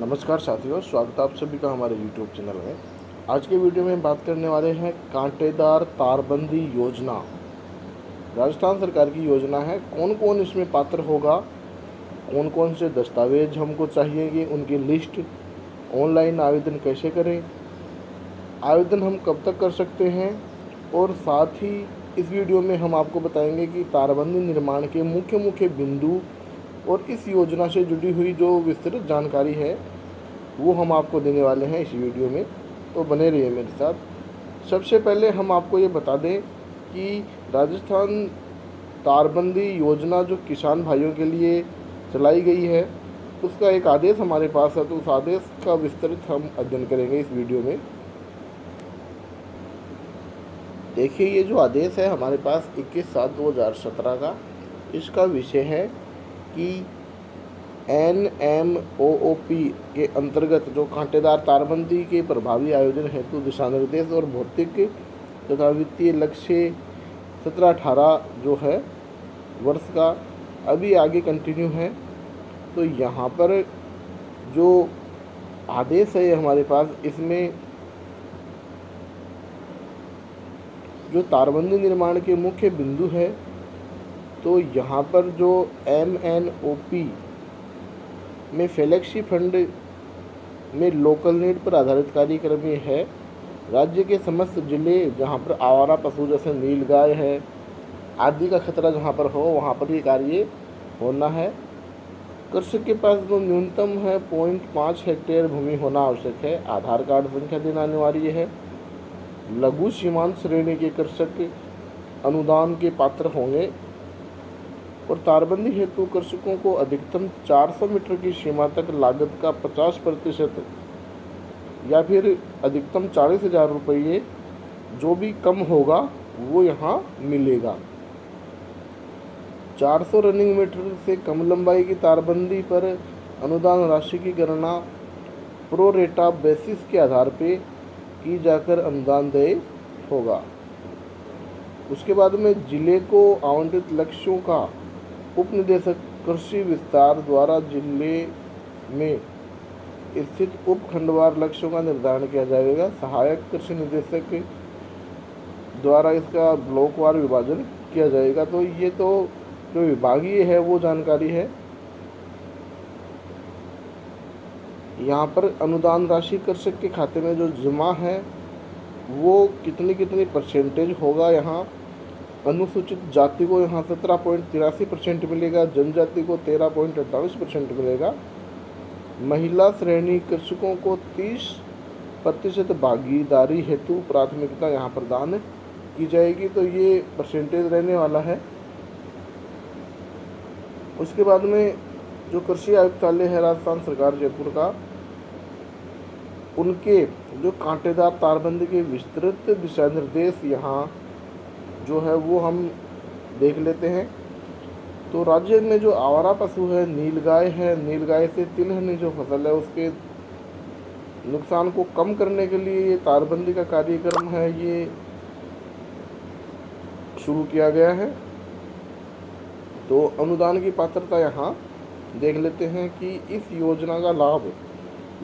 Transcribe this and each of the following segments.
नमस्कार साथियों, स्वागत है आप सभी का हमारे YouTube चैनल में। आज के वीडियो में हम बात करने वाले हैं कांटेदार तारबंदी योजना। राजस्थान सरकार की योजना है। कौन कौन इसमें पात्र होगा, कौन कौन से दस्तावेज हमको चाहिए, उनकी लिस्ट, ऑनलाइन आवेदन कैसे करें, आवेदन हम कब तक कर सकते हैं, और साथ ही इस वीडियो में हम आपको बताएंगे कि तारबंदी निर्माण के मुख्य मुख्य बिंदु और इस योजना से जुड़ी हुई जो विस्तृत जानकारी है वो हम आपको देने वाले हैं इस वीडियो में। तो बने रहिए मेरे साथ। सबसे पहले हम आपको ये बता दें कि राजस्थान तारबंदी योजना जो किसान भाइयों के लिए चलाई गई है उसका एक आदेश हमारे पास है, तो उस आदेश का विस्तृत हम अध्ययन करेंगे इस वीडियो में। देखिए, ये जो आदेश है हमारे पास 21/7/2017 का, इसका विषय है कि NMOOP के अंतर्गत जो कांटेदार तारबंदी के प्रभावी आयोजन हेतु दिशा निर्देश और भौतिक तथा वित्तीय लक्ष्य 17-18 जो है वर्ष का अभी आगे कंटिन्यू है। तो यहाँ पर जो आदेश है हमारे पास, इसमें जो तारबंदी निर्माण के मुख्य बिंदु है, तो यहाँ पर जो MNOP में फ्लेक्सी फंड में लोकल नीड पर आधारित कार्यक्रम ये है। राज्य के समस्त जिले जहाँ पर आवारा पशु जैसे नीलगाय है आदि का खतरा जहाँ पर हो वहाँ पर ये कार्य होना है। कृषक के पास जो न्यूनतम है 0.5 हेक्टेयर भूमि होना आवश्यक है। आधार कार्ड संख्या देना अनिवार्य है। लघु सीमांत श्रेणी के कृषक अनुदान के पात्र होंगे और तारबंदी हेतु कृषकों को अधिकतम 400 मीटर की सीमा तक लागत का 50% या फिर अधिकतम 40,000 रुपये जो भी कम होगा वो यहाँ मिलेगा। 400 रनिंग मीटर से कम लंबाई की तारबंदी पर अनुदान राशि की गणना प्रो रेटा बेसिस के आधार पर की जाकर अनुदान देय होगा। उसके बाद में जिले को आवंटित लक्ष्यों का उप निदेशक कृषि विस्तार द्वारा जिले में स्थित उप खंडवार लक्ष्यों का निर्धारण किया जाएगा। सहायक कृषि निदेशक द्वारा इसका ब्लॉकवार विभाजन किया जाएगा। तो ये तो जो विभागीय है वो जानकारी है। यहाँ पर अनुदान राशि कृषक के खाते में जो जमा है वो कितनी परसेंटेज होगा। यहाँ अनुसूचित जाति को यहाँ 17.83% मिलेगा, जनजाति को 13.48% मिलेगा। महिला श्रेणी कृषकों को 30% भागीदारी हेतु प्राथमिकता यहाँ प्रदान की जाएगी। तो ये परसेंटेज रहने वाला है। उसके बाद में जो कृषि आयुक्तालय है राजस्थान सरकार जयपुर का, उनके जो कांटेदार तारबंदी के विस्तृत दिशा निर्देश यहाँ जो है वो हम देख लेते हैं। तो राज्य में जो आवारा पशु है नीलगाय है, नीलगाय से तिलहनी जो फसल है उसके नुकसान को कम करने के लिए ये तारबंदी का कार्यक्रम है ये शुरू किया गया है। तो अनुदान की पात्रता यहाँ देख लेते हैं कि इस योजना का लाभ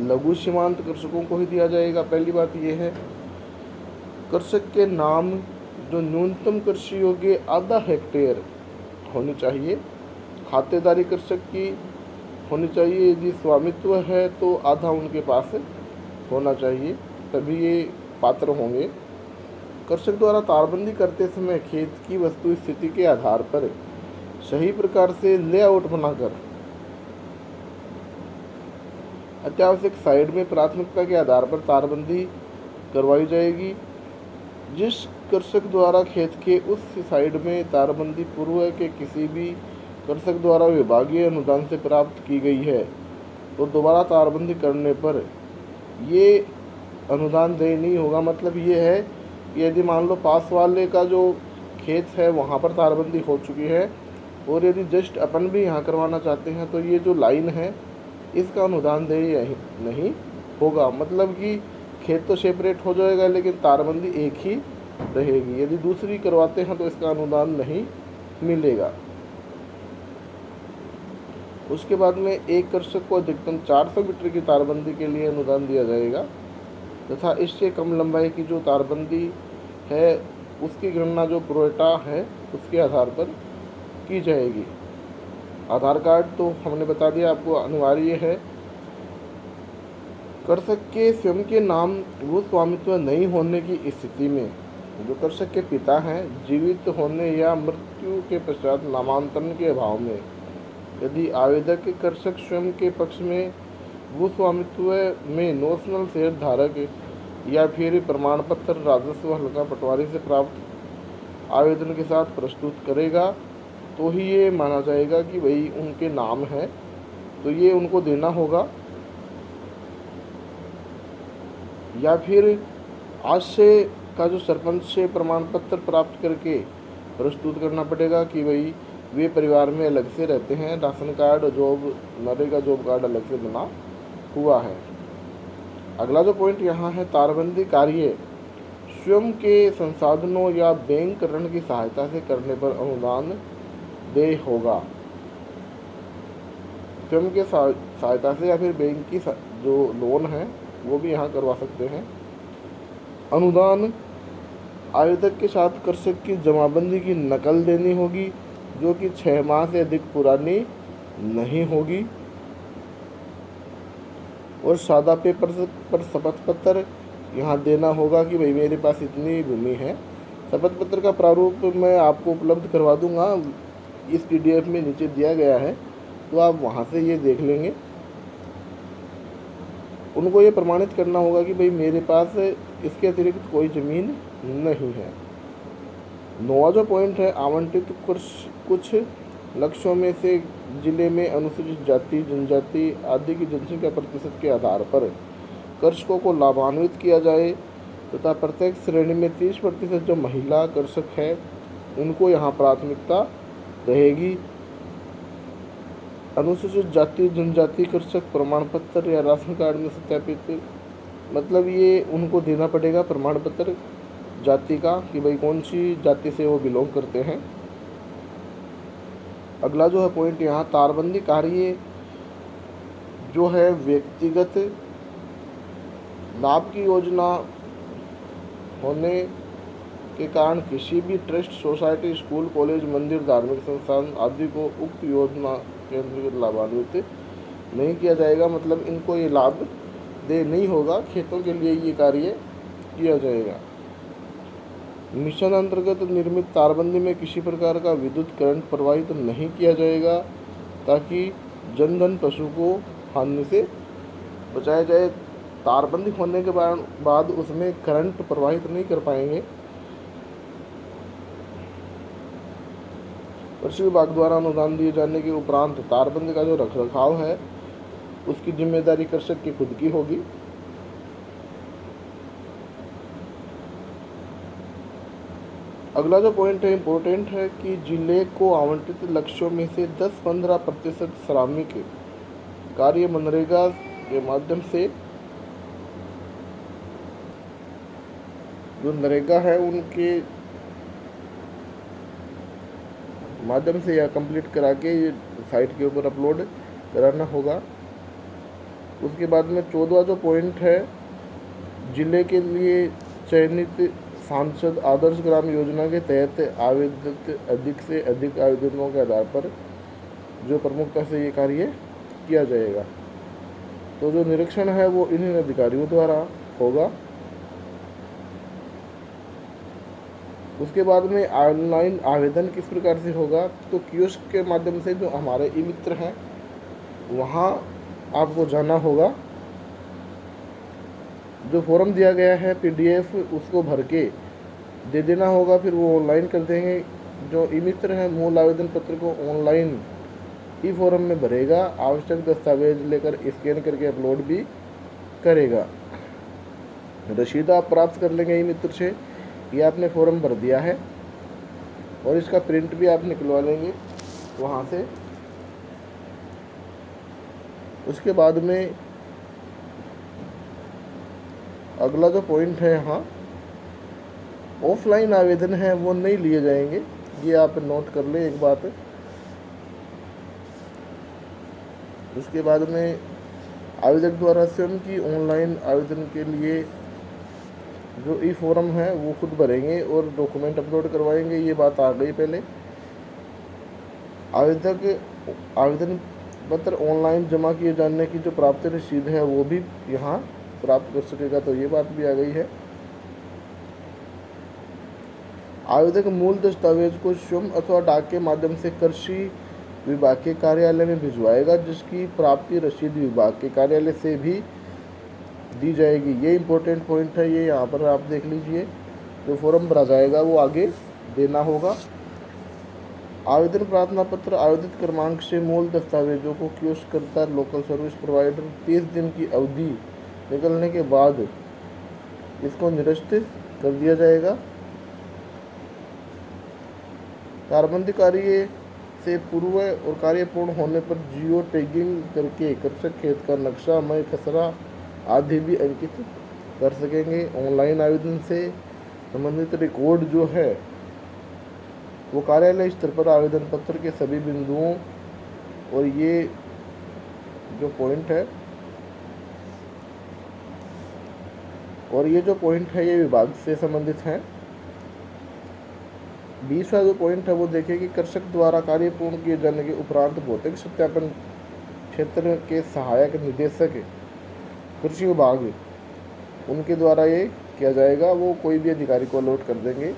लघु सीमांत कृषकों को ही दिया जाएगा। पहली बात ये है, कृषक के नाम जो न्यूनतम कृषि योग्य आधा हेक्टेयर होनी चाहिए। खातेदारी कृषक की होनी चाहिए। यदि स्वामित्व है तो आधा उनके पास होना चाहिए, तभी ये पात्र होंगे। कृषक द्वारा तारबंदी करते समय खेत की वस्तु स्थिति के आधार पर सही प्रकार से लेआउट बनाकर अत्यावश्यक साइड में प्राथमिकता के आधार पर तारबंदी करवाई जाएगी। जिस कृषक द्वारा खेत के उस साइड में तारबंदी पूर्व के किसी भी कृषक द्वारा विभागीय अनुदान से प्राप्त की गई है तो दोबारा तारबंदी करने पर ये अनुदान देय नहीं होगा। मतलब ये है कि यदि मान लो पास वाले का जो खेत है वहाँ पर तारबंदी हो चुकी है और यदि जस्ट अपन भी यहाँ करवाना चाहते हैं तो ये जो लाइन है इसका अनुदान देय नहीं होगा। मतलब कि खेत तो सेपरेट हो जाएगा लेकिन तारबंदी एक ही रहेगी। यदि दूसरी करवाते हैं तो इसका अनुदान नहीं मिलेगा। उसके बाद में एक कृषक को अधिकतम 400 मीटर की तारबंदी के लिए अनुदान दिया जाएगा तथा इससे कम लंबाई की जो तारबंदी है उसकी गणना जो प्रोएटा है उसके आधार पर की जाएगी। आधार कार्ड तो हमने बता दिया आपको अनिवार्य है। कृषक के स्वयं के नाम भू स्वामित्व नहीं होने की स्थिति में जो कृषक के पिता हैं जीवित होने या मृत्यु के पश्चात नामांतरण के अभाव में यदि आवेदक कृषक स्वयं के पक्ष में भू स्वामित्व में नोशनल शेयर धारक या फिर प्रमाण पत्र राजस्व हल्का पटवारी से प्राप्त आवेदन के साथ प्रस्तुत करेगा तो ही ये माना जाएगा कि भाई उनके नाम है, तो ये उनको देना होगा। या फिर आज से का जो सरपंच से प्रमाण पत्र प्राप्त करके प्रस्तुत करना पड़ेगा कि भाई वे परिवार में अलग से रहते हैं, ration card job NREGA job card अलग से बना हुआ है। अगला जो पॉइंट यहाँ है, तारबंदी कार्य स्वयं के संसाधनों या बैंक ऋण की सहायता से करने पर अनुदान देय होगा। स्वयं के सहायता से या फिर बैंक की जो लोन है वो भी यहाँ करवा सकते हैं। अनुदान आवेदक के साथ कृषक की जमाबंदी की नकल देनी होगी जो कि 6 माह से अधिक पुरानी नहीं होगी और सादा पेपर पर शपथ पत्र यहाँ देना होगा कि भाई मेरे पास इतनी भूमि है। शपथ पत्र का प्रारूप मैं आपको उपलब्ध करवा दूंगा, इस PDF में नीचे दिया गया है, तो आप वहाँ से ये देख लेंगे। उनको ये प्रमाणित करना होगा कि भाई मेरे पास इसके अतिरिक्त कोई ज़मीन नहीं है। 9वां जो पॉइंट है, आवंटित कुछ लक्ष्यों में से जिले में अनुसूचित जाति जनजाति आदि की जनसंख्या प्रतिशत के आधार पर कृषकों को लाभान्वित किया जाए तथा प्रत्येक श्रेणी में 30% जो महिला कृषक है उनको यहाँ प्राथमिकता रहेगी। अनुसूचित जाति जनजाति कृषक प्रमाण पत्र या राशन कार्ड में सत्यापित, मतलब ये उनको देना पड़ेगा प्रमाण पत्र जाति का कि भाई कौन सी जाति से वो बिलोंग करते हैं। अगला जो है पॉइंट यहाँ, तारबंदी कार्य जो है व्यक्तिगत लाभ की योजना होने के कारण किसी भी ट्रस्ट सोसाइटी स्कूल कॉलेज मंदिर धार्मिक संस्थान आदि को उक्त योजना के अंतर्गत लाभान्वित नहीं किया जाएगा, मतलब इनको ये लाभ दे नहीं होगा, खेतों के लिए ये कार्य किया जाएगा। मिशन अंतर्गत निर्मित तारबंदी में किसी प्रकार का विद्युत करंट प्रवाहित नहीं किया जाएगा ताकि जनधन पशु को हानि से बचाया जाए। तारबंदी होने के बाद उसमें करंट प्रवाहित नहीं कर पाएंगे। कृषि विभाग द्वारा अनुदान दिए जाने के उपरांत तारबंदी का जो रखरखाव है उसकी जिम्मेदारी कृषक की खुद की होगी। अगला जो पॉइंट है इम्पोर्टेंट है कि जिले को आवंटित लक्ष्यों में से 10-15% श्रमिक कार्य मनरेगा के माध्यम से जो नरेगा है उनके माध्यम से या कंप्लीट करा के ये साइट के ऊपर अपलोड कराना होगा। उसके बाद में 14वां जो पॉइंट है, जिले के लिए चयनित सांसद आदर्श ग्राम योजना के तहत आवेदित अधिक से अधिक आवेदनों के आधार पर जो प्रमुखता से ये कार्य किया जाएगा। तो जो निरीक्षण है वो इन अधिकारियों द्वारा होगा। उसके बाद में ऑनलाइन आवेदन किस प्रकार से होगा, तो कियोस्क के माध्यम से जो हमारे ई मित्र हैं वहाँ आपको जाना होगा। जो फॉर्म दिया गया है PDF उसको भर के दे देना होगा, फिर वो ऑनलाइन कर देंगे। जो ई मित्र हैं मूल आवेदन पत्र को ऑनलाइन ई फॉर्म में भरेगा, आवश्यक दस्तावेज लेकर स्कैन करके अपलोड भी करेगा। रसीद आप प्राप्त कर लेंगे ई मित्र से, ये आपने फॉर्म भर दिया है और इसका प्रिंट भी आप निकलवा लेंगे वहाँ से। उसके बाद में अगला जो पॉइंट है यहाँ, ऑफलाइन आवेदन है वो नहीं लिए जाएंगे, ये आप नोट कर ले एक बात। उसके बाद में आवेदक द्वारा स्वयं की ऑनलाइन आवेदन के लिए जो ई फॉर्म है वो खुद भरेंगे और डॉक्यूमेंट अपलोड करवाएंगे। ये बात आ गई पहले। आवेदक आवेदन पत्र ऑनलाइन जमा किए जाने की जो प्राप्त रसीद है वो भी यहाँ प्राप्त कर सकेगा, तो ये बात भी आ गई है। आवेदक मूल दस्तावेज को स्वयं अथवा डाक के माध्यम से कृषि विभाग के कार्यालय में भिजवाएगा, जिसकी प्राप्ति रसीद विभाग के कार्यालय से भी दी जाएगी। ये इम्पोर्टेंट पॉइंट है, ये यहाँ पर आप देख लीजिए। जो फॉर्म भरा जाएगा वो आगे देना होगा। आवेदन प्रार्थना पत्र आवेदित क्रमांक से मूल दस्तावेजों को कियोस्ककर्ता लोकल सर्विस प्रोवाइडर 30 दिन की अवधि निकलने के बाद इसको निरस्त कर दिया जाएगा। तारबंदी कार्य से पूर्व और कार्य पूर्ण होने पर जियो टैगिंग करके कृषक खेत का नक्शा, मय, खसरा आदि भी अंकित कर सकेंगे। ऑनलाइन आवेदन से संबंधित रिकॉर्ड जो है वो कार्यालय स्तर पर आवेदन पत्र के सभी बिंदुओं और ये जो पॉइंट है ये विभाग से संबंधित हैं। 20वां जो पॉइंट है वो देखिए कि कृषक द्वारा कार्य पूर्ण किए जाने के उपरांत भौतिक सत्यापन क्षेत्र के सहायक निदेशक कृषि विभाग उनके द्वारा ये किया जाएगा। वो कोई भी अधिकारी को अलॉट कर देंगे।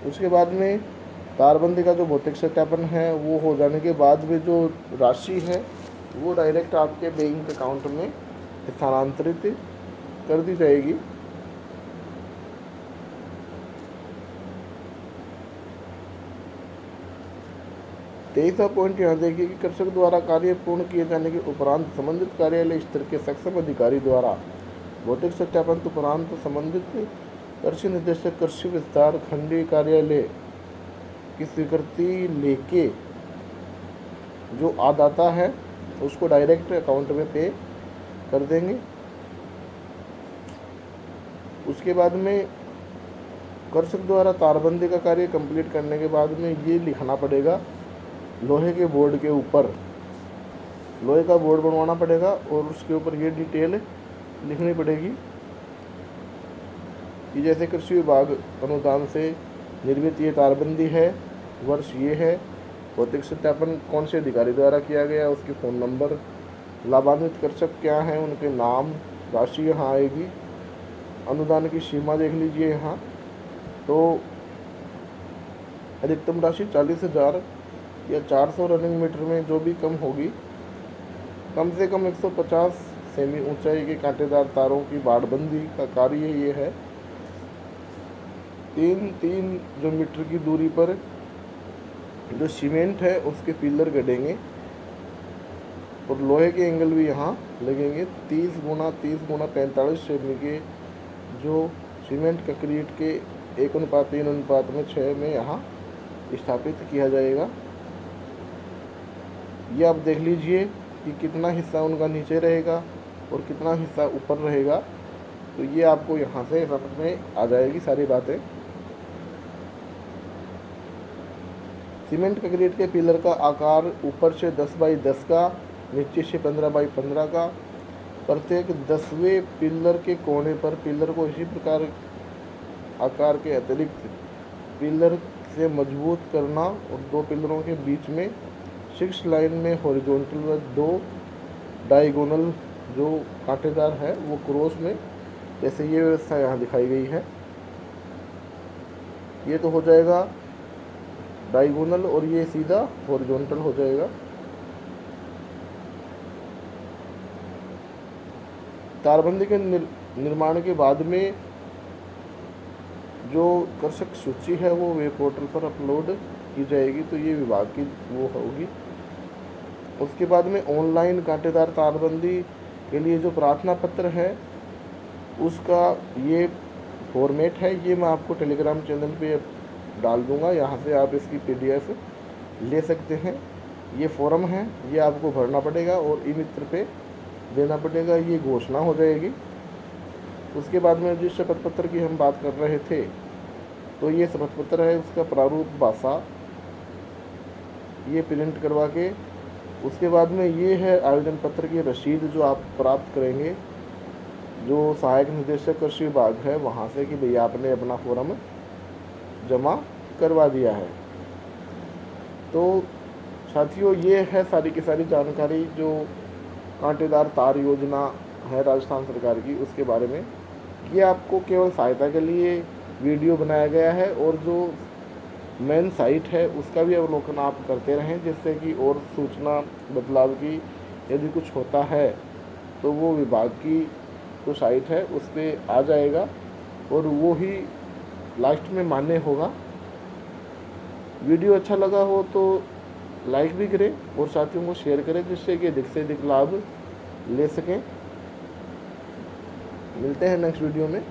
उसके बाद में तारबंदी का जो भौतिक सत्यापन है वो हो जाने के बाद में जो राशि है वो डायरेक्ट आपके बैंक अकाउंट में स्थानांतरित कर दी जाएगी। तेईसवां पॉइंट यहाँ देखिए कि कृषक द्वारा कार्य पूर्ण किए जाने के उपरांत संबंधित कार्यालय स्तर के सक्षम अधिकारी द्वारा भौतिक सत्यापन उपरांत संबंधित कृषि निदेशक कृषि विस्तार खंडीय कार्यालय की स्वीकृति लेके जो आदाता है उसको डायरेक्ट अकाउंट में पे कर देंगे। उसके बाद में कृषक द्वारा तारबंदी का कार्य कंप्लीट करने के बाद में ये लिखना पड़ेगा, लोहे के बोर्ड के ऊपर लोहे का बोर्ड बनवाना पड़ेगा और उसके ऊपर ये डिटेल लिखनी पड़ेगी कि जैसे कृषि विभाग अनुदान से निर्मित ये तारबंदी है, वर्ष ये है, भौतिक सत्यापन कौन से अधिकारी द्वारा किया गया, उसके फ़ोन नंबर, लाभान्वित कृषक क्या हैं, उनके नाम, राशि यहाँ आएगी। अनुदान की सीमा देख लीजिए यहाँ, तो अधिकतम राशि 40,000 या 400 रनिंग मीटर में जो भी कम होगी, कम से कम 150 सेमी ऊंचाई के कांटेदार तारों की बाड़बंदी का कार्य ये है। 3-3 जो मीटर की दूरी पर जो सीमेंट है उसके पिलर गड़ेंगे और लोहे के एंगल भी यहाँ लगेंगे। 30 गुना 45 सेमी के जो सीमेंट कंक्रीट के 1:3:6 में यहाँ स्थापित किया जाएगा। ये आप देख लीजिए कि कितना हिस्सा उनका नीचे रहेगा और कितना हिस्सा ऊपर रहेगा, तो ये आपको यहाँ से समझ में आ जाएगी सारी बातें। सीमेंट कंक्रीट के पिलर का आकार ऊपर से 10x10 का, नीचे से 15x15 का। प्रत्येक 10वें पिलर के कोने पर पिलर को इसी प्रकार आकार के अतिरिक्त पिलर से मजबूत करना और 2 पिलरों के बीच में 6 लाइन में हॉरिजॉन्टल व 2 डायगोनल जो कांटेदार है वो क्रॉस में, जैसे ये व्यवस्था यहाँ दिखाई गई है। ये तो हो जाएगा डायगोनल और ये सीधा हॉरिजॉन्टल हो जाएगा। तारबंदी के निर्माण के बाद में जो कृषक सूची है वो वेब पोर्टल पर अपलोड की जाएगी, तो ये विभाग की वो होगी। उसके बाद में ऑनलाइन कांटेदार तारबंदी के लिए जो प्रार्थना पत्र है उसका ये फॉर्मेट है, ये मैं आपको टेलीग्राम चैनल पे डाल दूंगा, यहाँ से आप इसकी PDF ले सकते हैं। ये फॉर्म है, ये आपको भरना पड़ेगा और ई मित्र पे देना पड़ेगा, ये घोषणा हो जाएगी। उसके बाद में जिस शपथ पत्र की हम बात कर रहे थे, तो ये शपथ पत्र है, उसका प्रारूप भाषा ये प्रिंट करवा के उसके बाद में ये है आवेदन पत्र की रसीद जो आप प्राप्त करेंगे जो सहायक निदेशक कृषि विभाग है वहाँ से कि भैया आपने अपना फॉर्म जमा करवा दिया है। तो साथियों ये है सारी की सारी जानकारी जो कांटेदार तार योजना है राजस्थान सरकार की उसके बारे में। ये आपको केवल सहायता के लिए वीडियो बनाया गया है और जो मेन साइट है उसका भी अवलोकन आप करते रहें जिससे कि और सूचना बदलाव की यदि कुछ होता है तो वो विभाग की जो साइट है उस पर आ जाएगा और वो ही लास्ट में मान्य होगा। वीडियो अच्छा लगा हो तो लाइक भी करें और साथियों को शेयर करें जिससे कि अधिक से अधिक लाभ ले सकें। मिलते हैं नेक्स्ट वीडियो में।